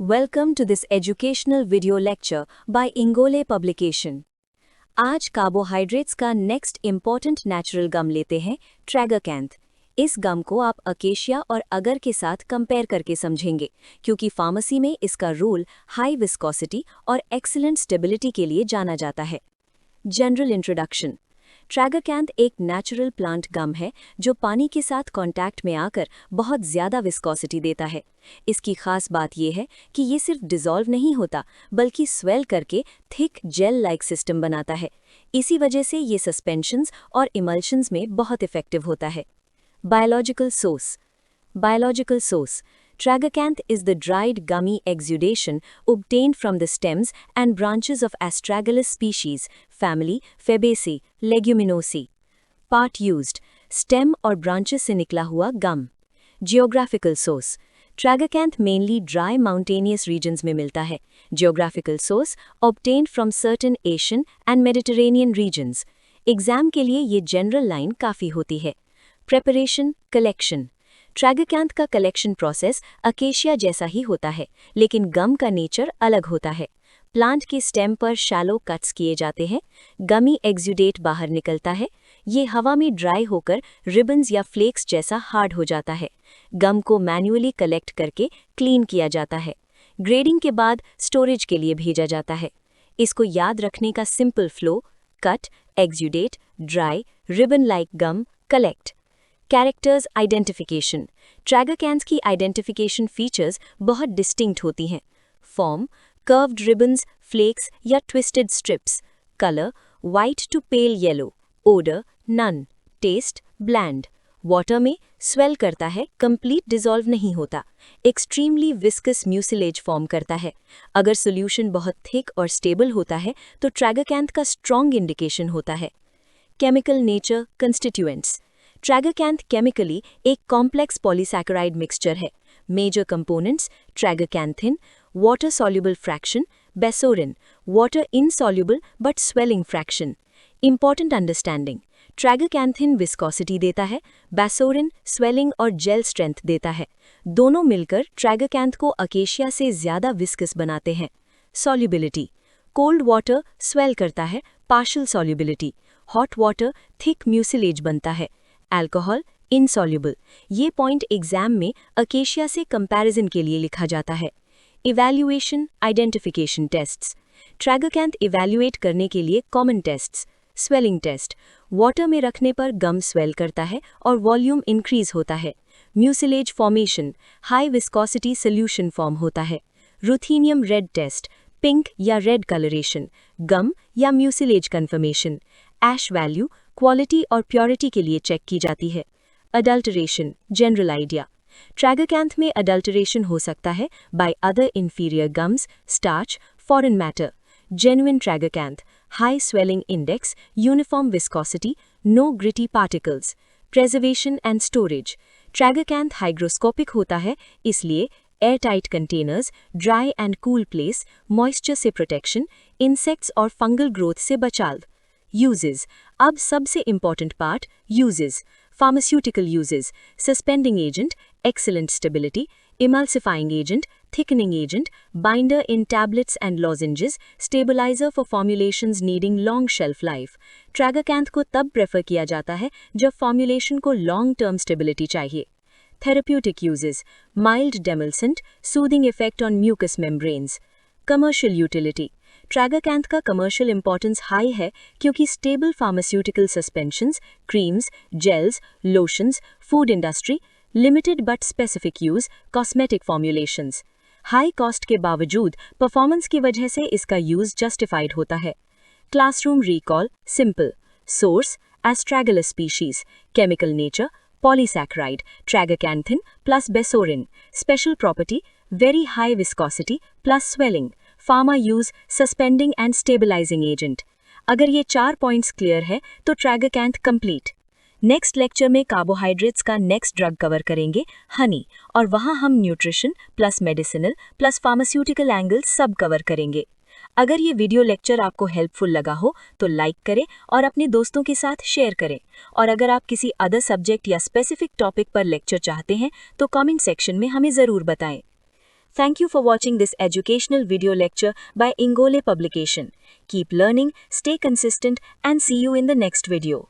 Welcome to this educational video lecture by Ingole Publication. आज carbohydrates का next important natural गम लेते हैं ट्रैगाकैंथ। इस गम को आप अकेशिया और अगर के साथ कंपेयर करके समझेंगे क्योंकि फार्मेसी में इसका रोल हाई विस्कोसिटी और एक्सीलेंट स्टेबिलिटी के लिए जाना जाता है। General introduction. ट्रैगाकैंथ एक नेचुरल प्लांट गम है जो पानी के साथ कांटेक्ट में आकर बहुत ज़्यादा विस्कोसिटी देता है। इसकी खास बात यह है कि ये सिर्फ डिसॉल्व नहीं होता बल्कि स्वेल करके थिक जेल लाइक सिस्टम बनाता है। इसी वजह से ये सस्पेंशंस और इमल्शंस में बहुत इफेक्टिव होता है। Biological source Tragacanth is the dried gummy exudation obtained from the stems and branches of Astragalus species, family Fabaceae, Leguminosae. Part used: stem और branches से निकला हुआ gum. Geographical source: Tragacanth mainly dry mountainous regions में मिलता है. Geographical source: obtained from certain Asian and Mediterranean regions. Exam के लिए ये general line काफ़ी होती है. Preparation, collection. ट्रैगाकैंथ का कलेक्शन प्रोसेस अकेशिया जैसा ही होता है, लेकिन गम का नेचर अलग होता है। प्लांट के स्टेम पर शैलो कट्स किए जाते हैं, गमी एक्सुडेट बाहर निकलता है, ये हवा में ड्राई होकर रिबन्स या फ्लेक्स जैसा हार्ड हो जाता है। गम को मैन्युअली कलेक्ट करके क्लीन किया जाता है। ग्रेडिंग के बाद स्टोरेज के लिए भेजा जाता है। इसको याद रखने का simple flow: cut, exudate, dry, ribbon like gum, collect. Characters identification. Tragacanth की आइडेंटिफिकेशन फीचर्स बहुत डिस्टिंक्ट होती हैं। फॉर्म: कर्व्ड रिबन्स, फ्लेक्स या twisted strips. Colour: white to pale yellow. Odour: none. Taste: bland. Water में swell करता है, complete dissolve नहीं होता। एक्सट्रीमली विस्कस म्यूसिलेज फॉर्म करता है। अगर सोल्यूशन बहुत थिक और स्टेबल होता है तो ट्रैगाकैंथ का स्ट्रॉन्ग इंडिकेशन होता है। Chemical nature, constituents. Tragacanth chemically एक कॉम्प्लेक्स पॉलीसैकेराइड मिक्सचर है। Major components: tragacanthin, water soluble fraction, bassorin, water insoluble but swelling fraction. Important understanding: tragacanthin viscosity देता है, बेसोरिन स्वेलिंग और जेल स्ट्रेंथ देता है। दोनों मिलकर ट्रैगाकैंथ को अकेशिया से ज़्यादा विस्कस बनाते हैं। सॉल्युबिलिटी: कोल्ड वाटर स्वेल करता है, partial solubility. Hot water thick mucilage बनता है। Alcohol insoluble. ये पॉइंट एग्जाम में अकेशिया से कंपैरिजन के लिए लिखा जाता है। Evaluation, identification tests. Tragacanth evaluate करने के लिए common tests: swelling test, water में रखने पर गम स्वेल करता है और वॉल्यूम इंक्रीज होता है। Mucilage formation, high viscosity solution form होता है। रुथीनियम रेड टेस्ट, पिंक या रेड कलरेशन, गम या म्यूसिलेज कन्फर्मेशन। ऐश वैल्यू, क्वालिटी और प्योरिटी के लिए चेक की जाती है। Adulteration, general idea. ट्रैगाकैंथ में अडल्टरेशन हो सकता है by other inferior gums, starch, foreign matter. Genuine tragacanth: high swelling index, uniform viscosity, no gritty particles. Preservation and storage: tragacanth hygroscopic होता है, इसलिए airtight containers, dry and cool place, moisture से protection, insects और fungal growth से बचाव। Uses: अब सबसे important part, uses. Pharmaceutical uses: suspending agent, excellent stability, emulsifying agent, thickening agent, binder in tablets and lozenges, stabiliser for formulations needing long shelf life. Tragacanth को तब prefer किया जाता है जब फॉर्मुलेशन को लॉन्ग टर्म स्टेबिलिटी चाहिए। Therapeutic uses: mild demulcent, soothing effect on mucous membranes. Commercial utility: tragacanth का commercial importance high है क्योंकि stable pharmaceutical suspensions, creams, gels, lotions, food industry, limited but specific use, cosmetic formulations. High cost के बावजूद performance की वजह से इसका use justified होता है। Classroom recall simple. Source: astragalus species. Chemical nature: polysaccharide, tragacanthin plus bassorin. Special property: very high viscosity plus swelling. Pharma use: suspending and stabilising agent. अगर ये 4 पॉइंट्स क्लियर है तो ट्रैगाकैंथ कंप्लीट। नेक्स्ट लेक्चर में carbohydrates का next drug cover करेंगे, honey, और वहाँ हम nutrition plus medicinal plus pharmaceutical angle सब कवर करेंगे। अगर ये वीडियो लेक्चर आपको हेल्पफुल लगा हो तो लाइक करें और अपने दोस्तों के साथ शेयर करें। और अगर आप किसी अदर सब्जेक्ट या स्पेसिफिक टॉपिक पर लेक्चर चाहते हैं तो कमेंट सेक्शन में हमें ज़रूर बताएं। Thank you for watching this educational video lecture by Ingole Publication. Keep learning, stay consistent, and see you in the next video.